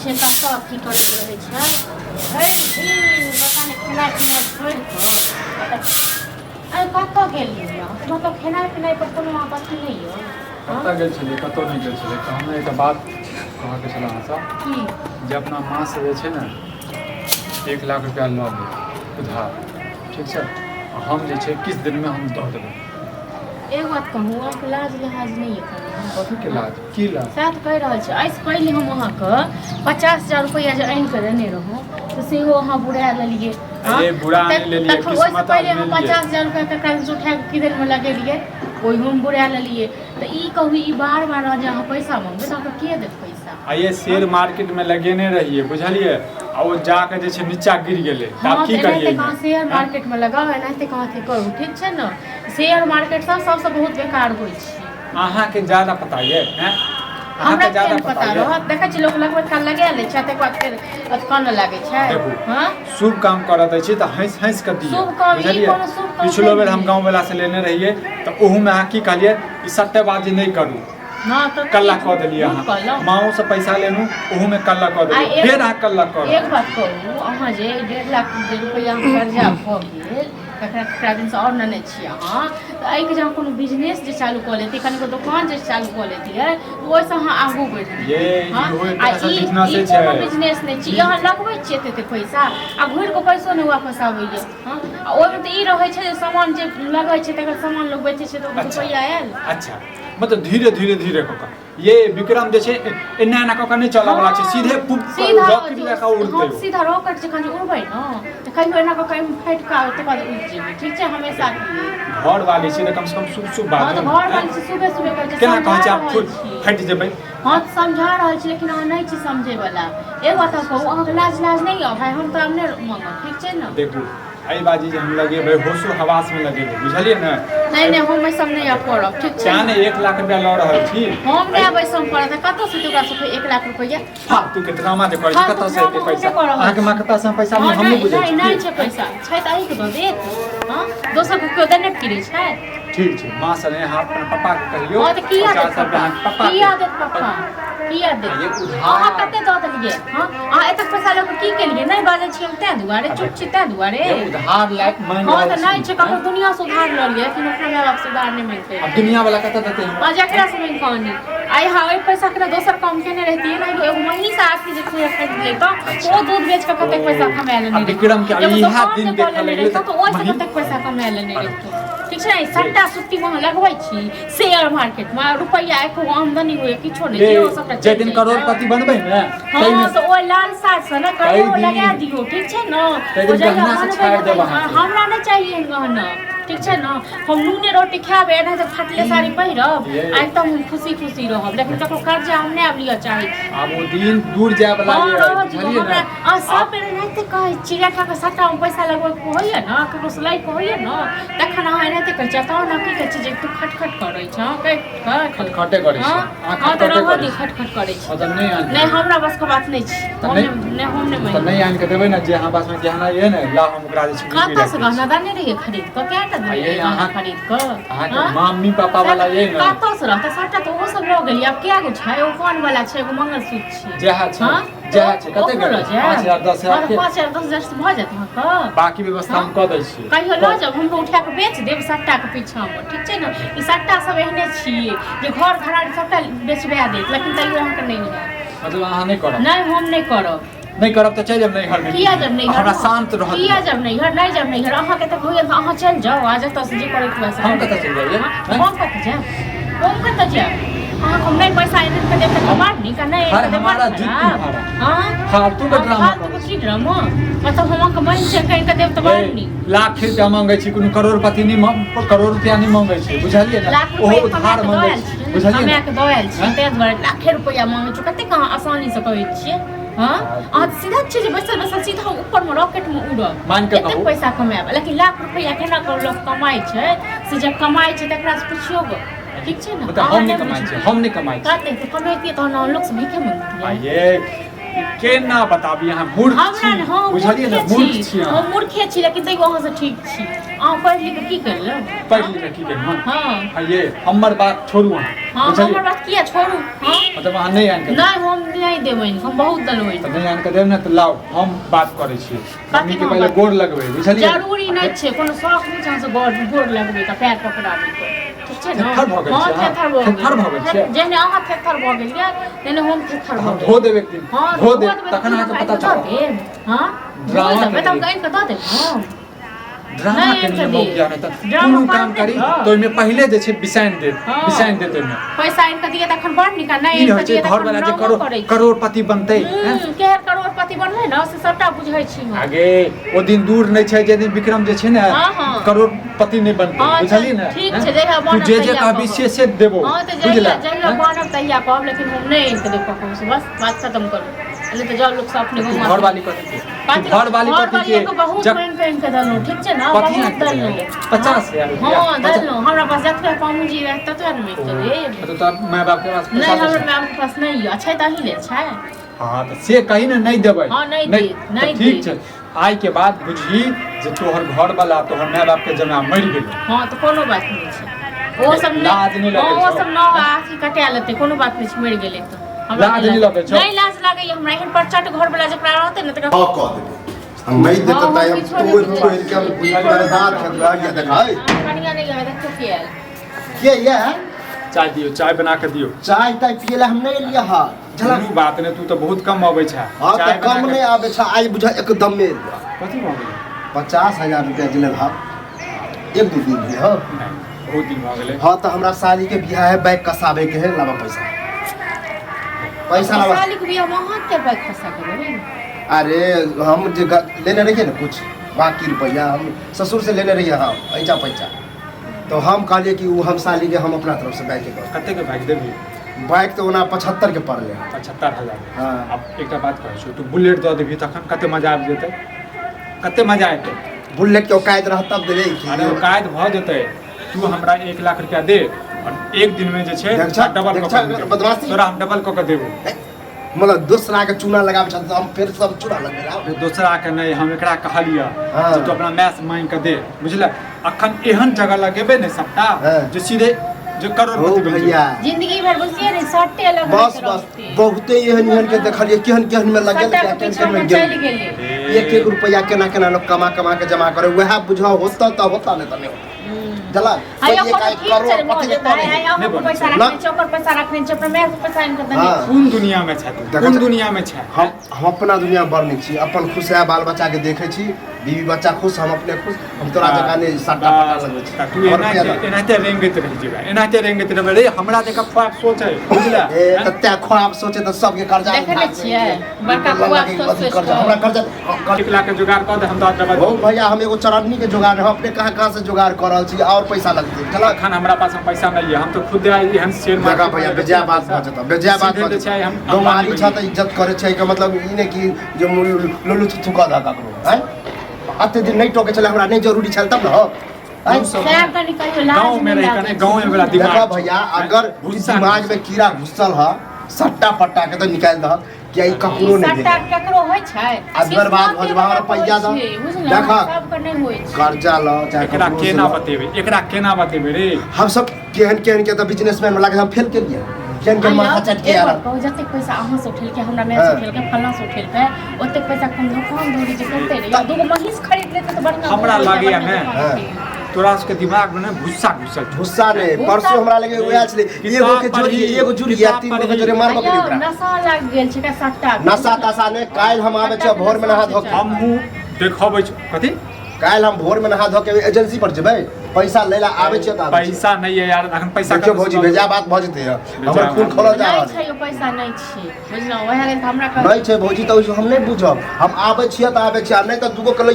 छै कतऽ अथी करैत रहै छै भरि दिन पता नहि खेनाइ पिनाइ छोड़ि कऽ अरे कतऽ गेलियै मतलब खेनाइ पिनाइ पर कोनो अथी नहि यऽ कतऽ गेल छलियै कतौ नहि गेल छलियै तऽ हमे एकटा बात कहऽके छलै अहाँसँ की जे अपना माँ से जे छै ने 1 लाख रुपया लऽ लेब उधार ठीक छै हम जे छै किछु दिनमे हम दऽ देबै एगो बात कहूँ अहाँके लाज लिहाज नहि यऽ कथीके लाज की लाज सएह तऽ कहि रहल छी एहिसँ पहिले हम अहाँके 50,000 रुपैआ जे आनि कऽ देने रहौँ तऽ सेहो अहाँ बुड़ा लेलियै अरे बुरा नहि लेलियै ओहिसँ पहिले हम 50,000 रुपैआ ककरासँ उठा कऽ किदनमे लगेलियै ओहिमे हम बुड़ा लेलियै तऽ ई कहू ई बार बार जे अहाँ पैसा मङ्गबै तऽ अहाँके के देत पैसा आ ये शेयर मार्केटमे लगेने रहिए बुझलिए आ वो जाके जे छै नीचा गिर गेलै तऽ आब की करिए कहाँ शेयर मार्केटमे लगाउ एनाहिते कहाँ अथी करू ठीक छै ने शेयर मार्केट सबसँ बहुत बेकार होइ छै अहाँके ज्यादा पता ये हमरा ज्यादा पता रहत देखै छी लोक लगबैत काल लगा लै छै तकर बाद फेर कान लागै छै हाँ शुभ काम करऽ दै छी तऽ हँसि हँसि कऽ दियौ बुझलिए पिछलो बेर हम गाँव वाला से लेने रहिए तऽ ओहूमे अहाँ की कहलिए ई सट्टेबाजी नहीं करू कल्ला कऽ देलिए अहाँ माओ से पैसा लेलहुँ ओहूमे कल्ला कऽ देलिए फेर अहाँ कल्ला करू एक बात कहू अहाँ जे 1.5 लाख रुपैआ कर्जा भऽ गेल ककरा दिनसँ आओर लेने छी अहाँ तऽ एहिके जहाँ कोनो बिजनेस जे चालू कऽ लेती कनिको दोकान जे चालू कऽ लेतियै तऽ ओहिसँ अहाँ आगू बढ़ियै कोनो बिजनेस नहि छी अहाँ लगबै छियै एतेक पैसा आ घुरि कऽ पैसो नहि वापस आबैए हँ आ ओहिमे तऽ ई रहै छै जे सामान जे लगै छै तकर सामान लोक बेचै छै तऽ रुपैआ आयल अच्छा मतलब धीरे धीरे धीरे कऽ कऽ ये विक्रम जे छै एना एना कऽ कऽ नहीं चलऽ वाला छै सीधे सीधा रॉकेट जकाँ जे उड़बै ने तऽ कहियो एना कऽ कऽ फाटि कऽ तकर बाद उड़ि जेबै ठीक छै हमेशा घर वाली छै तऽ कम से कम शुभ शुभ बात है घर वाली छै सुबह सुबह कहै छै केना कहै छै आप खुद फाटि जेबै हाँ समझा रहल छी लेकिन अहाँ नहीं छी समझै वाला एगो बात कहू अहाँके लाज नहीं यऽ भाई हम तऽ अपने मांगब ठीक छै ने देखू आई बाजी जे हम लगेबै होशो हवास में लगेबै बुझलिए ने नहीं हम सब नहीं अब करब ठीक छै जाने 1 लाख रुपया लऽ रहल छी हम नहीं आबै सम करत कतौ से तोरा सब 1 लाख रुपया फालतू के ड्रामा जे करै कतौ से एते पैसा अहाँ के मां कतौ से पैसा नहीं हम नहीं बुझै छी नहीं छै पैसा छै त अही के दऽ देत हां दोसर के केओ देने फिरै छै ठीक छै मां से ने हाथ पर पापा के कहियो हां त किया देत पापा किया देत पापा किया देत अहाँ कते दऽ देलियै हां अहाँ एतक पैसा लऽ के की केलियै नहीं बाजै छी हम तै दुआरे चुप छी तै दुआरे उधार लायक मांग हां त नहीं छै ककरो दुनिया से उधार लऽ लियै कि ओकरा माय बाप से उधार नहीं मांगते अब दुनिया वाला कतऽ देते हम जकरा से नहीं कहनी आई हाँ ओइ पैसा के दोसर काम केने रहती ना एगो महीना से आखिर जे खरीद ले तो वो दूध बेच के कते पैसा कमा लेने विक्रम के इहा दिन देखल ले तो ओइ से कते पैसा कमा लेने रहतो ठीक छै सट्टा सुट्टी में लगबै छी शेयर मार्केट में रुपया एको आमदनी होय किछो नहीं जे सबटा जे दिन करोड़पति बनबै ने हां तो ओइ लालसा से ना कहियो लगा दियो ठीक छै ना ओ गहना से छाड़ देब हमरा नहीं चाहिए गहना ठीक छै ना हम नूने रोटी खाबे ना तो फाटले साड़ी पहिरब एकदम खुशी खुशी रहब लेकिन ककरो कर्जा हम नहीं आब लिया चाहे आब ओ दिन दूर जाय वाला है बुझलिए ना आ सब बेर एनाहिते कहै चिड़ा खा के सट्टा में पैसा लगबै होइए ना ककरो से लै होइए ना तखन अहाँ एनाहिते कहै छी तहन हम की कहै छी जे तू खटखट करै छ खटखटे करै छी हां त रहो दी खटखट करै छी मतलब नहीं हमरा बस के बात नहीं छी हम नहीं तो नहीं आन के देबै ना जे अहाँ पास में गहना ये ना ला हम ओकरा जे छी कतऽ से गहना दाने रहिए खरीद के क्या ये अहाँ खरीद के अहाँ के मम्मी पापा वाला ये ना कतऽ से रहता सट्टा तो वो सब लऽ गेली अब क्या गो छै ओ कोन वाला छै एगो मंगलसूत्र छै जेहा छै जेहा छै कते गेल 5000 10000 के 5000 10000 से भऽ जात अहाँ के बाकी व्यवस्था हम कऽ दै छी कहियो लऽ जाब हमरो उठा के बेच देब सट्टा के पीछा में ठीक छै ने ई सट्टा सब एहने छियै जे घर घराड़ी सबटा बेचबा देत लेकिन तैयो अहाँ के नहीं है मतलब अहाँ नहीं करब नहीं हम नहीं करब नहीं करब तो चल जब नहीं घर में किया जब नहीं हमरा शांत रह किया जब नहीं घर नहीं जब नहीं घर अहाँ के त होइए अहाँ चल जाओ आज त से जे करे के वैसे हम कतऽ चल जाइए हम कतऽ जाब अहाँ को नहीं पैसा एने के देते कमार नहीं का नहीं हमारा जुत्ती भाड़ा हां फालतू के ड्रामा फालतू की ड्रामा मतलब हम के मन से कहीं के देब त बार नहीं लाख रुपया मांगे छी कोनो करोड़पति नहीं करोड़ रुपया नहीं मांगे छी बुझलिए ना ओहो उधार मांगे छी बुझलिए हमें के दोयल छी ते दुआरे लाख रुपया मांगे छी कते कहां आसानी से कहै छियै हां आ सीधा चीज बैसल सीधा ऊपर में रॉकेट में उड़ब मान के कहू पैसा कमाएब लेकिन लाख रुपया केना कर लोग कमाई छै से जब कमाई छै तकरा से पूछियो गो ठीक छै ना मतलब हम नहीं कमाई छै हम नहीं कमाई छै कहते तो कमाइती तो हम लोग से भीखे मांगती ये केना बताबी अहाँ मूर्ख छी बुझलिए ना मूर्ख छी हम मूर्खे छी लेकिन तैयो अहाँ से ठीक छी अहाँ पढ़ लिख के की करलौ पढ़ लिख के की करलौ हां ये हमर बात छोड़ू अहाँ हां हमर बात किया छोड़ू हां मतलब अहाँ नहीं आन के नहीं हम नहीं देबै हम बहुत दलबै तो नहीं आन के देब ना तो लाओ हम बात करै छी मम्मी के पहले गोर लगबै बुझलिए जरूरी नहीं छै कोनो शौक नहीं छै से गोर लगबै त पैर पकड़ाबै ठीक छै ना हां थेथर भ गेल जेहने अहाँ थेथर भ गेलियै तेने हम थेथर भ गेल धो देब एक दिन धो देब तखन अहाँ के पता चलत हां ड्रामा में तब कहीं कत देब हां ड्रामा के नियम हो गया ना त कोनो काम करी तो में पहले जे छै बिसाइन दे तो में पैसा इन के दिए तखन बड़ निका नहीं इन के दिए घर वाला जे करोड़पति बनतै केहर करोड़पति बनबै ना से सबटा बुझै छी आगे ओ दिन दूर नहीं छै जे दिन विक्रम जे छै ना करोड़पति नहीं बनतै बुझलिए ना ठीक छै देखा तू जे कहबी से देबो बुझला जहिया बनब तहिया कहब लेकिन हम नहीं इनके देख पाबो बस बात खत्म करू नहीं तो जब लोग सब अपने घर वाली कथि के घर वाली कथि के बहुत पेन के दलो ठीक छै ना बहुत दलो 50,000 हां दलो हमरा पास जतबे पामुजी रहत ततबे में करे तो माय बाप के पास नहीं हमरा माय बाप के पास नहीं अच्छा त ही ले छै हां तो से कहीं ना नहीं देबै हां नहीं ठीक छै आइ के बाद बुझी जे तोहर घर वाला तोहर माय बाप के जमा मर गेल हां तो कोनो बात नहीं छै ओ सब लाज नहीं लगे ओ सब न आथी कटा लेते कोनो बात नहीं छै मर गेलै तो लाज नहीं लगे नहीं लाज लागे हमरा एहन परचट घर वाला जकरा रहते न त हां कह देबे हम नहीं देखत हम तो इनके हम बर्बाद कर रहा देखाई कनिया नहीं है देखो के ये चाय दियो चाय बना के दियो चाय ताय पियला हम नहीं लिया हां झला बात ने तू तो बहुत कम आबै छै हां त कम नहीं आबै छै आज बुझा एकदम में कथि भ गेलै 50,000 रुपया दिले भाव एक दू दिन भी हां बहुत दिन भ गेलै हां त हमरा साली के बियाह है बैग कसाबे के है लावा पैसा लावा साली के बियाह वहां के बैग कसा के लेबै अरे हम जे लेने रहिए ना कुछ बाकी रुपया हम ससुर से लेने रहिए हां पैसा तो हम कहलिए कि वो हम साली के हम अपना तरफ से बैग के कते के बैग देबी बाइक तो ओना 75 के पड़ले 75,000 हां अब एकटा बात कहै छी तू बुलेट द देबी तखन कते मजा आबि जेतै कते मजा एतै बुलेट के औकात रह तब देबे अरे औकात भ जेतै तू हमरा 1 लाख रुपया दे और एक दिन में जे छै डबल बदमाशी तोरा हम डबल क के देबो मतलब दूसरा के चूना लगाब छ हम फिर सब चूना लगाब दूसरा के नहीं हम एकरा कहलिया जे तू अपना मैस मांग के दे बुझला अखन एहन जगह लगेबे ने सबटा जे सीधे जो करोड़पति भैया जिंदगी भर बुझिए ने सट्टे लग बस बहुते एहन के देखलिए केहन में लगल केहन में चल गेलै एक रुपया केना लोग कमा के जमा करे वह बुझा होता त होता नहीं त नहीं चला आयो करोड़पति के पैसा रखने चौकर पैसा रखने छै अपना मैं पैसा इनके देने कौन दुनिया में छै कौन दुनिया में छै हम अपना दुनिया बड़ नीक छी अपन खुश है बाल बच्चा के देखे छी बीवी बच्चा खुश हम अपने खुश हम तोरा जका ने सट्टा पटा लगबै छी तू एनाते रेंगत रह जेबा एनाते रेंगत रहबे रे हमरा जका ख्वाब सोचे बुझला ए तते ख्वाब सोचे त सब के कर्जा देखे छियै बड़का ख्वाब सोच हमरा कर्जा 1 लाख के जुगाड़ क दे हम तो डबल ओ भैया हम एगो चरन्नी के जुगाड़ हम अपने कहां से जुगाड़ कर रहल छी और पैसा लगते चला अखन हमरा पास पैसा नहीं है हम तो खुद एहन शेयर मार्केट भैया बेजा बात बजता बेजा बात बजता हम गवारी छ त इज्जत करे छै के मतलब ई ने कि जे लुलु थुका दा ककरो हैं अते दिन नहीं टोके चले हमरा नहीं जरूरी छल तब न गांव में रह के गांव में वाला दिमाग देखा भैया अगर दिमाग में कीड़ा घुसल ह सट्टा पट्टा के तो निकाल द क्या ई ककरो नहीं सट्टा केकरो होय छै अगर बात भजवा रुपया द देखा सब के नहीं होय छै कर्जा ल चाहे एकरा केना बतेबे रे हम सब केहन के तो बिजनेसमैन वाला के हम फेल कर दिया केहन माथा चटके यार जते पैसा अहां से उठेल के हमरा में से उठेल के फल्ला से उठेल के ओते पैसा कम दुकान दौड़ी जे करते रे दूगो महीस खरीद लेते तो बढ़िया हमरा लागे है तोरा के दिमाग में ना गुस्सा ने परसों हमरा लगे उया छले एगो के जोड़ी एगो जुड़ी या तीन गो के जोड़ी मारबो के ओकरा नशा लाग गेल छै का सट्टा नशा तसा ने काल हम आबे छ भोर में नहा धो के हमहु देखबै छ कथि काल हम भोर में नहा धो के एजेंसी पर जेबै पैसा लेला आबे छ त पैसा नहीं है यार अखन पैसा के भौजी भेजा बात भ जते हमर खून खोलल जा रहल छै पैसा नहीं छै बुझलौ ओहे हमरा नहीं छै भौजी त हम नहीं बुझब हम आबे छियै त आबे छियै नहीं त दुगो के